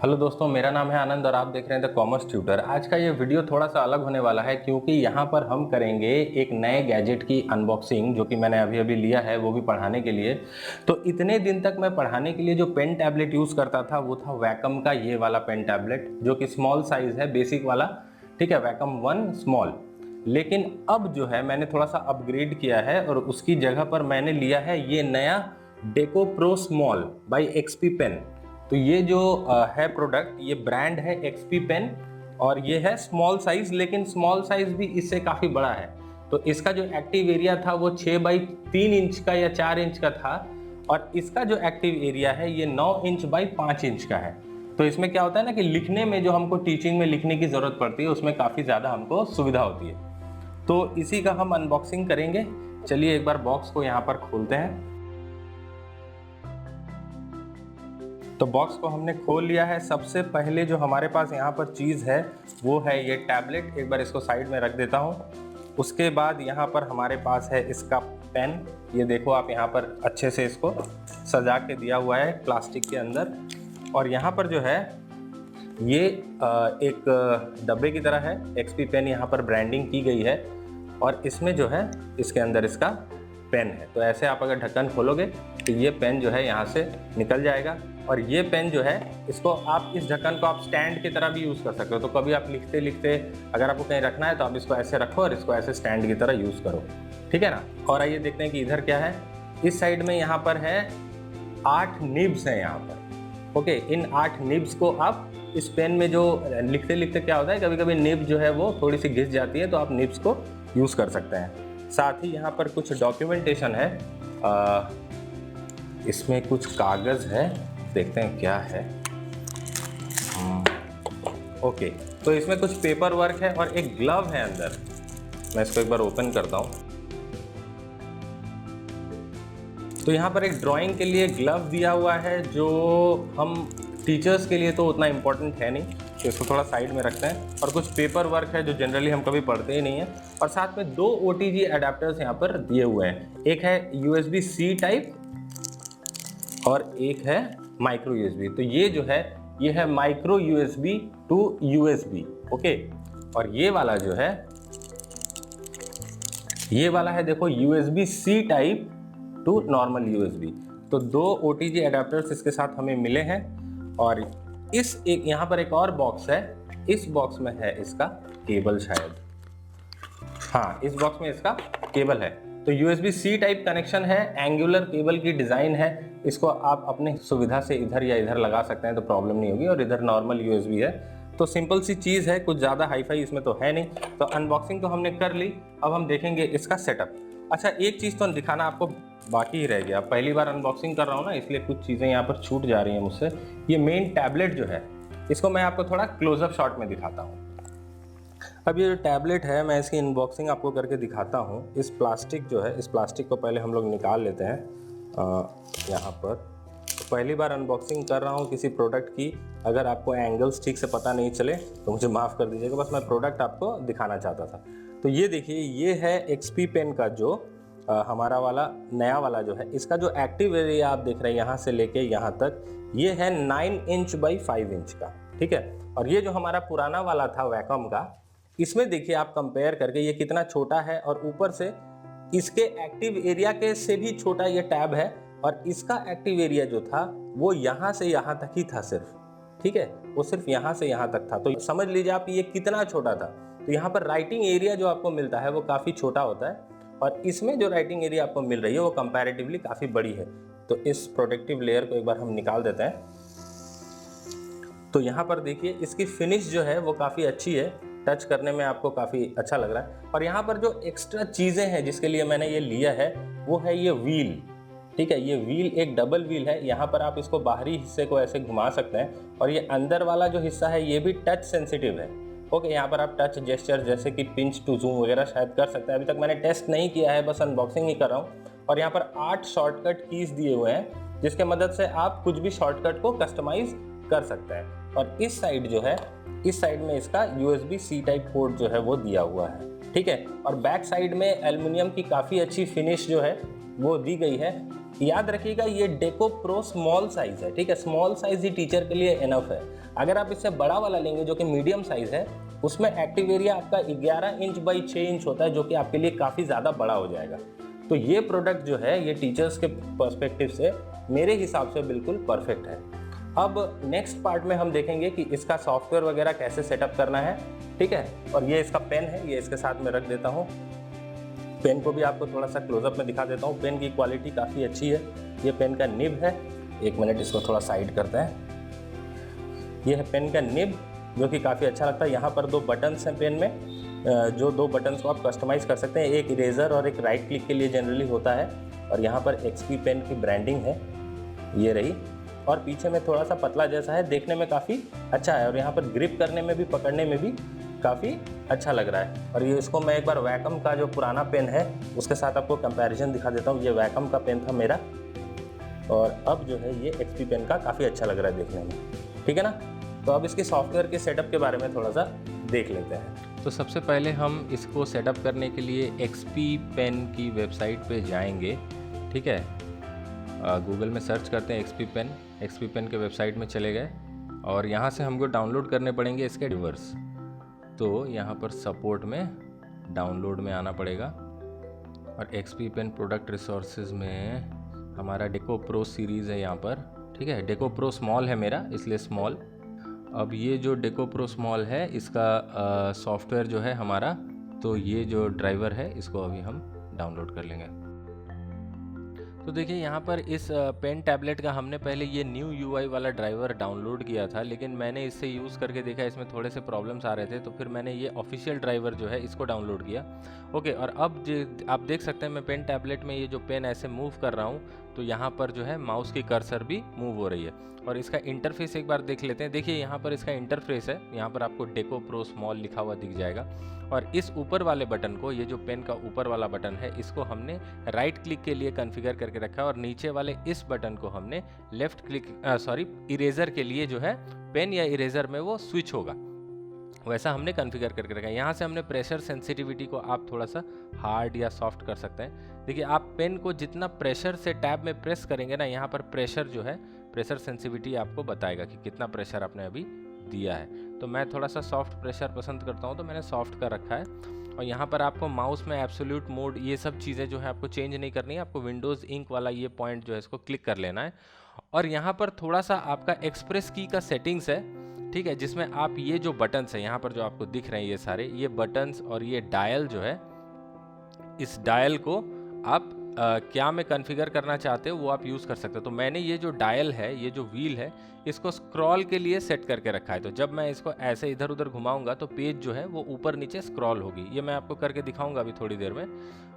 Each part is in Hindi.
हेलो दोस्तों, मेरा नाम है आनंद और आप देख रहे हैं द कॉमर्स ट्यूटर। आज का ये वीडियो थोड़ा सा अलग होने वाला है क्योंकि यहाँ पर हम करेंगे एक नए गैजेट की अनबॉक्सिंग जो कि मैंने अभी लिया है, वो भी पढ़ाने के लिए। तो इतने दिन तक मैं पढ़ाने के लिए जो पेन टैबलेट यूज़ करता था वो था वैकम का ये वाला पेन टैबलेट जो कि स्मॉल साइज़ है, बेसिक वाला। ठीक है, वैकम 1 स्मॉल। लेकिन अब जो है मैंने थोड़ा सा अपग्रेड किया है और उसकी जगह पर मैंने लिया है ये नया Deco Pro small by XP Pen. तो ये जो है प्रोडक्ट, ये ब्रांड है एक्सपी पेन और ये है स्मॉल साइज, लेकिन स्मॉल साइज भी इससे काफ़ी बड़ा है। तो इसका जो एक्टिव एरिया था वो 6x3 इंच का या 4 इंच का था और इसका जो एक्टिव एरिया है ये 9 इंच बाई 5 इंच का है। तो इसमें क्या होता है ना कि लिखने में जो हमको टीचिंग में लिखने की ज़रूरत पड़ती है उसमें काफ़ी ज़्यादा हमको सुविधा होती है। तो इसी का हम अनबॉक्सिंग करेंगे। चलिए एक बार बॉक्स को यहाँ पर खोलते हैं। तो बॉक्स को हमने खोल लिया है। सबसे पहले जो हमारे पास यहाँ पर चीज़ है वो है ये टैबलेट। एक बार इसको साइड में रख देता हूँ। उसके बाद यहाँ पर हमारे पास है इसका पेन। ये देखो आप, यहाँ पर अच्छे से इसको सजा के दिया हुआ है प्लास्टिक के अंदर। और यहाँ पर जो है ये एक डब्बे की तरह है, एक्सपी पेन यहाँ पर ब्रांडिंग की गई है और इसमें जो है इसके अंदर इसका पेन है। तो ऐसे आप अगर ढक्कन खोलोगे तो ये पेन जो है यहाँ से निकल जाएगा। और ये पेन जो है इसको आप, इस ढक्कन को आप स्टैंड की तरह भी यूज़ कर सकते हो। तो कभी आप लिखते लिखते अगर आपको कहीं रखना है तो आप इसको ऐसे रखो और इसको ऐसे स्टैंड की तरह यूज़ करो, ठीक है ना। और आइए देखते हैं कि इधर क्या है। इस साइड में यहाँ पर है 8 निब्स हैं यहाँ पर। ओके, इन 8 निब्स को आप इस पेन में जो लिखते लिखते क्या होता है, कभी कभी निब जो है वो थोड़ी सी घिस जाती है, तो आप निब्स को यूज़ कर सकते हैं। साथ ही यहाँ पर कुछ डॉक्यूमेंटेशन है। इसमें कुछ कागज़ है, देखते हैं क्या है। ओके, तो इसमें कुछ पेपर वर्क है और एक ग्लव है अंदर। मैं इसको एक बार ओपन करता हूँ। तो यहाँ पर एक ड्राइंग के लिए ग्लव दिया हुआ है जो हम टीचर्स के लिए तो उतना इम्पोर्टेंट है नहीं, तो इसको थोड़ा साइड में रखते हैं। और कुछ पेपर वर्क है जो जनरली हम कभी पढ़ते ही नहीं है। और साथ में 2 OTG अडेप्टर्स यहाँ पर दिए हुए हैं। एक है USB-C टाइप और एक है माइक्रो USB। तो ये जो है ये है micro USB to USB। Okay, और ये वाला जो है ये वाला है, देखो, USB-C type two normal USB। तो 2 OTG अडेप्टर्स इसके साथ हमें मिले हैं। और इस एक यहाँ पर एक और बॉक्स है। इस बॉक्स में है इसका केबल शायद। हाँ, इस बॉक्स में इसका केबल है। तो USB-C टाइप कनेक्शन है, एंगुलर केबल की डिज़ाइन है। इसको आप अपने सुविधा से इधर या इधर लगा सकते हैं तो प्रॉब्लम नहीं होगी। और इधर नॉर्मल USB है। तो सिंपल सी चीज़ है, कुछ ज़्यादा हाईफाई इसमें तो है नहीं। तो अनबॉक्सिंग तो हमने कर ली, अब हम देखेंगे इसका सेटअप। अच्छा, एक चीज़ तो दिखाना आपको बाकी ही रह गया। पहली बार अनबॉक्सिंग कर रहा हूँ ना, इसलिए कुछ चीज़ें यहाँ पर छूट जा रही हैं मुझसे। ये मेन टैबलेट जो है इसको मैं आपको थोड़ा क्लोजअप शॉट में दिखाता हूँ। अब ये जो टैबलेट है मैं इसकी अनबॉक्सिंग आपको करके दिखाता हूँ। इस प्लास्टिक जो है, इस प्लास्टिक को पहले हम लोग निकाल लेते हैं यहाँ पर। तो पहली बार अनबॉक्सिंग कर रहा हूँ किसी प्रोडक्ट की। अगर आपको एंगल्स ठीक से पता नहीं चले तो मुझे माफ़ कर दीजिएगा, बस मैं प्रोडक्ट आपको दिखाना चाहता था। तो ये देखिए, ये है एक्सपी पेन का जो हमारा वाला नया वाला जो है, इसका जो एक्टिव एरिया आप देख रहे हैं यहाँ से लेके यहाँ तक, ये है 9 इंच बाई 5 इंच का, ठीक है। और ये जो हमारा पुराना वाला था वैकम का, इसमें देखिए आप कंपेयर करके ये कितना छोटा है। और ऊपर से इसके एक्टिव एरिया के से भी छोटा ये टैब है। और इसका एक्टिव एरिया जो था वो यहाँ से यहाँ तक ही था सिर्फ, ठीक है, वो सिर्फ यहाँ से यहाँ तक था। तो समझ लीजिए आप ये कितना छोटा था। तो यहाँ पर राइटिंग एरिया जो आपको मिलता है वो काफ़ी छोटा होता है और इसमें जो राइटिंग एरिया आपको मिल रही है वो कंपैरेटिवली काफ़ी बड़ी है। तो इस प्रोटेक्टिव लेयर को एक बार हम निकाल देते हैं। तो यहाँ पर देखिए इसकी फिनिश जो है वो काफ़ी अच्छी है, टच करने में आपको काफ़ी अच्छा लग रहा है। और यहाँ पर जो एक्स्ट्रा चीज़ें हैं जिसके लिए मैंने ये लिया है वो है ये व्हील, ठीक है। ये व्हील एक डबल व्हील है। यहाँ पर आप इसको बाहरी हिस्से को ऐसे घुमा सकते हैं और ये अंदर वाला जो हिस्सा है ये भी टच सेंसिटिव है। ओके, यहाँ पर आप टच जेस्चर जैसे कि पिंच टू जूम वगैरह शायद कर सकते हैं। अभी तक मैंने टेस्ट नहीं किया है, बस अनबॉक्सिंग ही कर रहा हूँ। और यहाँ पर 8 शॉर्टकट कीज दिए हुए हैं जिसके मदद से आप कुछ भी शॉर्टकट को कस्टमाइज कर सकते हैं। और इस साइड जो है, इस साइड में इसका USB-C टाइप पोर्ट जो है वो दिया हुआ है, ठीक है। और बैक साइड में एल्युमिनियम की काफ़ी अच्छी फिनिश जो है वो दी गई है। याद रखिएगा ये डेको प्रो स्मॉल साइज है, ठीक है। स्मॉल साइज ही टीचर के लिए इनफ है। अगर आप इससे बड़ा वाला लेंगे जो कि मीडियम साइज़ है, उसमें एक्टिव एरिया आपका 11 इंच बाई 6 इंच होता है, जो कि आपके लिए काफ़ी ज़्यादा बड़ा हो जाएगा। तो ये प्रोडक्ट जो है ये टीचर्स के पर्सपेक्टिव से मेरे हिसाब से बिल्कुल परफेक्ट है। अब नेक्स्ट पार्ट में हम देखेंगे कि इसका सॉफ्टवेयर वगैरह कैसे सेटअप करना है, ठीक है। और ये इसका पेन है, ये इसके साथ में रख देता हूँ। पेन को भी आपको थोड़ा सा क्लोजअप में दिखा देता हूँ। पेन की क्वालिटी काफ़ी अच्छी है। ये पेन का निब है, एक मिनट इसको थोड़ा साइड करते हैं। ये है पेन का निब, जो कि काफ़ी अच्छा लगता है। यहाँ पर 2 बटन्स हैं पेन में, जो 2 बटन्स को आप कस्टमाइज़ कर सकते हैं। एक इरेज़र और एक राइट क्लिक के लिए जनरली होता है। और यहाँ पर एक्सपी पेन की ब्रांडिंग है, ये रही। और पीछे में थोड़ा सा पतला जैसा है, देखने में काफ़ी अच्छा है। और यहाँ पर ग्रिप करने में भी, पकड़ने में भी काफ़ी अच्छा लग रहा है। और ये इसको मैं एक बार वैकम का जो पुराना पेन है उसके साथ आपको कंपैरिजन दिखा देता हूँ। ये वैकम का पेन था मेरा, और अब जो है ये एक्सपी पेन का काफ़ी अच्छा लग रहा है देखने में, ठीक है ना। तो अब इसके सॉफ्टवेयर के सेटअप के बारे में थोड़ा सा देख लेते हैं। तो सबसे पहले हम इसको सेटअप करने के लिए एक्सपी पेन की वेबसाइट पे जाएंगे, ठीक है। गूगल में सर्च करते हैं एक्सपी पेन। एक्सपी पेन के वेबसाइट में चले गए और यहाँ से हमको डाउनलोड करने पड़ेंगे इसके ड्राइवर्स। तो यहाँ पर सपोर्ट में डाउनलोड में आना पड़ेगा और एक्सपी पेन प्रोडक्ट रिसोर्सेज में हमारा डेको प्रो सीरीज़ है यहाँ पर, ठीक है। डेको प्रो स्मॉल है मेरा, इसलिए स्मॉल। अब ये जो डेको प्रो स्मॉल है इसका सॉफ्टवेयर जो है हमारा, तो ये जो ड्राइवर है इसको अभी हम डाउनलोड कर लेंगे। तो देखिए यहाँ पर इस पेन टैबलेट का हमने पहले ये न्यू यूआई वाला ड्राइवर डाउनलोड किया था, लेकिन मैंने इससे यूज़ करके देखा इसमें थोड़े से प्रॉब्लम्स आ रहे थे, तो फिर मैंने ये ऑफिशियल ड्राइवर जो है इसको डाउनलोड किया। ओके, और अब आप देख सकते हैं मैं पेन टैबलेट में ये जो पेन ऐसे मूव कर रहा हूँ तो यहाँ पर जो है माउस की कर्सर भी मूव हो रही है। और इसका इंटरफेस एक बार देख लेते हैं। देखिए यहाँ पर इसका इंटरफेस है, यहाँ पर आपको डेको प्रो स्मॉल लिखा हुआ दिख जाएगा। और इस ऊपर वाले बटन को, ये जो पेन का ऊपर वाला बटन है, इसको हमने राइट क्लिक के लिए कॉन्फ़िगर करके रखा है। और नीचे वाले इस बटन को हमने लेफ्ट क्लिक इरेजर के लिए जो है पेन या इरेजर में वो स्विच होगा, वैसा हमने कॉन्फ़िगर करके रखा है। यहाँ से हमने प्रेशर सेंसिटिविटी को आप थोड़ा सा हार्ड या सॉफ्ट कर सकते हैं। देखिए आप पेन को जितना प्रेशर से टैब में प्रेस करेंगे ना, यहाँ पर प्रेशर जो है, प्रेशर सेंसिटिविटी आपको बताएगा कि कितना प्रेशर आपने अभी दिया है। तो मैं थोड़ा सा सॉफ्ट प्रेशर पसंद करता हूँ, तो मैंने सॉफ्ट कर रखा है। और यहाँ पर आपको माउस में एब्सोल्यूट मोड, ये सब चीज़ें जो है आपको चेंज नहीं करनी है। आपको विंडोज़ इंक वाला ये पॉइंट जो है इसको क्लिक कर लेना है। और यहाँ पर थोड़ा सा आपका एक्सप्रेस की का सेटिंग्स है, ठीक है, जिसमें आप ये जो बटन्स हैं यहाँ पर जो आपको दिख रहे हैं, ये सारे ये बटन्स और ये डायल जो है, इस डायल को आप क्या में कॉन्फ़िगर करना चाहते हो वो आप यूज़ कर सकते हो। तो मैंने ये जो डायल है, ये जो व्हील है, इसको स्क्रॉल के लिए सेट करके रखा है। तो जब मैं इसको ऐसे इधर उधर घुमाऊंगा तो पेज जो है वो ऊपर नीचे स्क्रॉल होगी। ये मैं आपको करके दिखाऊंगा अभी थोड़ी देर में।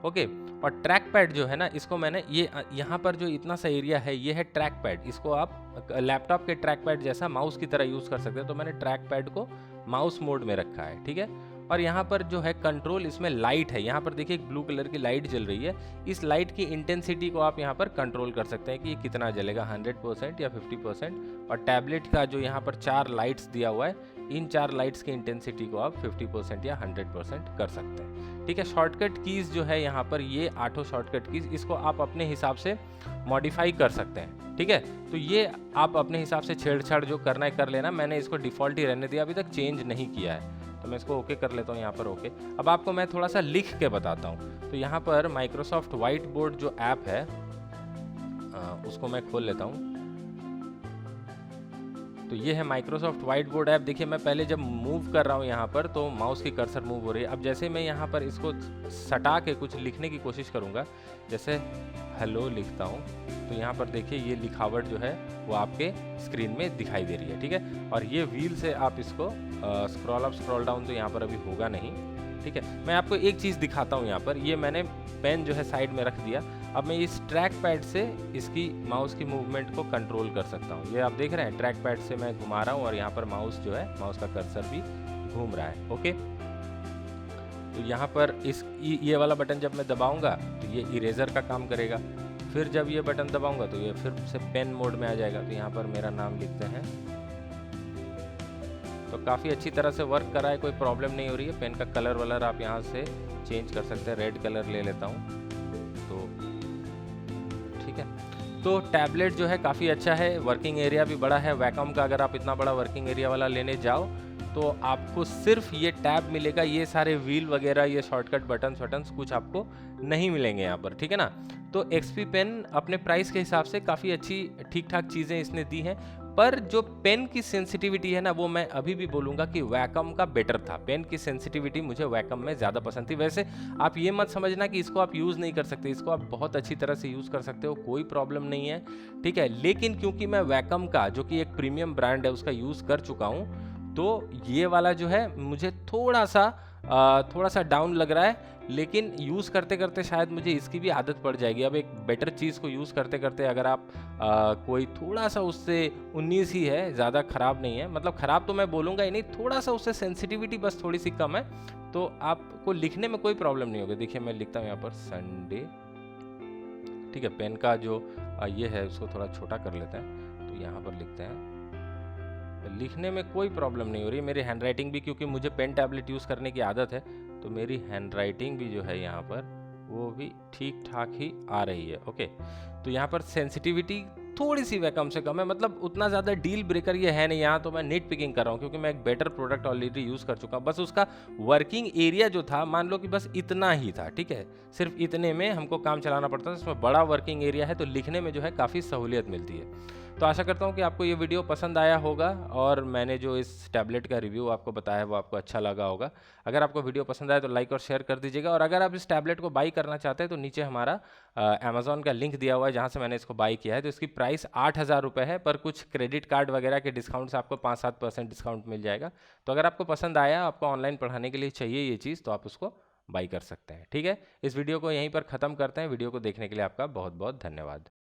ओके, और ट्रैक पैड जो है ना, इसको मैंने ये यहाँ पर जो इतना सा एरिया है ये है ट्रैक पैड। इसको आप लैपटॉप के ट्रैक पैड जैसा माउस की तरह यूज़ कर सकते हो। तो मैंने ट्रैक पैड को माउस मोड में रखा है, ठीक है। और यहाँ पर जो है कंट्रोल, इसमें लाइट है। यहाँ पर देखिए एक ब्लू कलर की लाइट जल रही है। इस लाइट की इंटेंसिटी को आप यहाँ पर कंट्रोल कर सकते हैं कि ये कितना जलेगा, 100% या 50%। और टैबलेट का जो यहाँ पर 4 लाइट्स दिया हुआ है, इन 4 लाइट्स की इंटेंसिटी को आप 50% या 100% कर सकते हैं, ठीक है। शॉर्टकट कीज़ जो है यहाँ पर, ये 8 शॉर्टकट कीज़, इसको आप अपने हिसाब से मॉडिफाई कर सकते हैं, ठीक है। तो ये आप अपने हिसाब से छेड़छाड़ जो करना है कर लेना। मैंने इसको डिफ़ॉल्ट ही रहने दिया, अभी तक चेंज नहीं किया है। तो मैं इसको ओके कर लेता हूँ यहाँ पर। ओके, अब आपको मैं थोड़ा सा लिख के बताता हूँ। तो यहाँ पर माइक्रोसॉफ्ट व्हाइट बोर्ड जो ऐप है उसको मैं खोल लेता हूँ। तो ये है माइक्रोसॉफ्ट व्हाइट बोर्ड ऐप। देखिए मैं पहले जब मूव कर रहा हूँ यहाँ पर तो माउस की कर्सर मूव हो रही है। अब जैसे मैं यहाँ पर इसको सटा के कुछ लिखने की कोशिश करूँगा, जैसे हेलो लिखता हूँ, तो यहाँ पर देखिए ये लिखावट जो है वो आपके स्क्रीन में दिखाई दे रही है, ठीक है। और ये व्हील से आप इसको स्क्रॉल अप स्क्रॉल डाउन तो यहाँ पर अभी होगा नहीं, ठीक है। मैं आपको एक चीज़ दिखाता हूँ। यहाँ पर ये मैंने पेन जो है साइड में रख दिया। अब मैं इस ट्रैक पैड से इसकी माउस की मूवमेंट को कंट्रोल कर सकता हूँ। ये आप देख रहे हैं, ट्रैक पैड से मैं घुमा रहा हूँ और यहाँ पर माउस जो है, माउस का कर्सर भी घूम रहा है। ओके, तो यहाँ पर ये वाला बटन जब मैं दबाऊंगा तो ये इरेजर का काम करेगा। फिर जब ये बटन दबाऊंगा तो ये फिर से पेन मोड में आ जाएगा। तो यहाँ पर मेरा नाम लिखते हैं। तो काफ़ी अच्छी तरह से वर्क कर रहा है, कोई प्रॉब्लम नहीं हो रही है। पेन का कलर वलर आप यहाँ से चेंज कर सकते हैं। रेड कलर ले लेता हूँ, तो ठीक है। तो टैबलेट जो है काफ़ी अच्छा है, वर्किंग एरिया भी बड़ा है। वैकम का अगर आप इतना बड़ा वर्किंग एरिया वाला लेने जाओ तो आपको सिर्फ ये टैब मिलेगा, ये सारे व्हील वगैरह, ये शॉर्टकट बटन्स कुछ आपको नहीं मिलेंगे यहाँ पर, ठीक है ना। तो XP पेन अपने प्राइस के हिसाब से काफ़ी अच्छी ठीक ठाक चीज़ें इसने दी हैं, पर जो पेन की सेंसिटिविटी है ना, वो मैं अभी भी बोलूँगा कि वैकम का बेटर था। पेन की सेंसिटिविटी मुझे वैकम में ज़्यादा पसंद थी। वैसे आप ये मत समझना कि इसको आप यूज़ नहीं कर सकते, इसको आप बहुत अच्छी तरह से यूज़ कर सकते हो, कोई प्रॉब्लम नहीं है, ठीक है। लेकिन क्योंकि मैं वैकम का, जो कि एक प्रीमियम ब्रांड है, उसका यूज़ कर चुका हूँ, तो ये वाला जो है मुझे थोड़ा सा डाउन लग रहा है। लेकिन यूज़ करते करते शायद मुझे इसकी भी आदत पड़ जाएगी। अब एक बेटर चीज़ को यूज़ करते करते अगर आप कोई थोड़ा सा उससे 19 ही है, ज़्यादा ख़राब नहीं है, मतलब ख़राब तो मैं बोलूँगा ही नहीं, थोड़ा सा उससे सेंसिटिविटी बस थोड़ी सी कम है, तो आपको लिखने में कोई प्रॉब्लम नहीं होगी। देखिए मैं लिखता हूँ यहाँ पर संडे, ठीक है। पेन का जो ये है उसको थोड़ा छोटा कर लेते हैं, तो यहाँ पर लिखते हैं, लिखने में कोई प्रॉब्लम नहीं हो रही है। मेरी हैंड राइटिंग भी, क्योंकि मुझे पेन टैबलेट यूज़ करने की आदत है, तो मेरी हैंड राइटिंग भी जो है यहाँ पर वो भी ठीक ठाक ही आ रही है। ओके, तो यहाँ पर सेंसिटिविटी थोड़ी सी वैकम से कम है, मतलब उतना ज़्यादा डील ब्रेकर ये है नहीं। यहाँ तो मैं नीट पिकिंग कर रहा हूँ क्योंकि मैं एक बेटर प्रोडक्ट ऑलरेडी यूज़ कर चुका हूँ। बस उसका वर्किंग एरिया जो था, मान लो कि बस इतना ही था, ठीक है, सिर्फ इतने में हमको काम चलाना पड़ता था। इसमें बड़ा वर्किंग एरिया है, तो लिखने में जो है काफ़ी सहूलियत मिलती है। तो आशा करता हूँ कि आपको ये वीडियो पसंद आया होगा और मैंने जो इस टैबलेट का रिव्यू आपको बताया है वो आपको अच्छा लगा होगा। अगर आपको वीडियो पसंद आए तो लाइक और शेयर कर दीजिएगा, और अगर आप इस टैबलेट को बाई करना चाहते हैं तो नीचे हमारा अमेज़ॉन का लिंक दिया हुआ है जहाँ से मैंने इसको बाई किया है। तो इसकी प्राइस 8,000 रुपये है, पर कुछ क्रेडिट कार्ड वगैरह के डिस्काउंट से आपको 5-7% डिस्काउंट मिल जाएगा। तो अगर आपको पसंद आया, आपको ऑनलाइन पढ़ाने के लिए चाहिए ये चीज़, तो आप उसको बाई कर सकते हैं, ठीक है। इस वीडियो को यहीं पर ख़त्म करते हैं। वीडियो को देखने के लिए आपका बहुत बहुत धन्यवाद।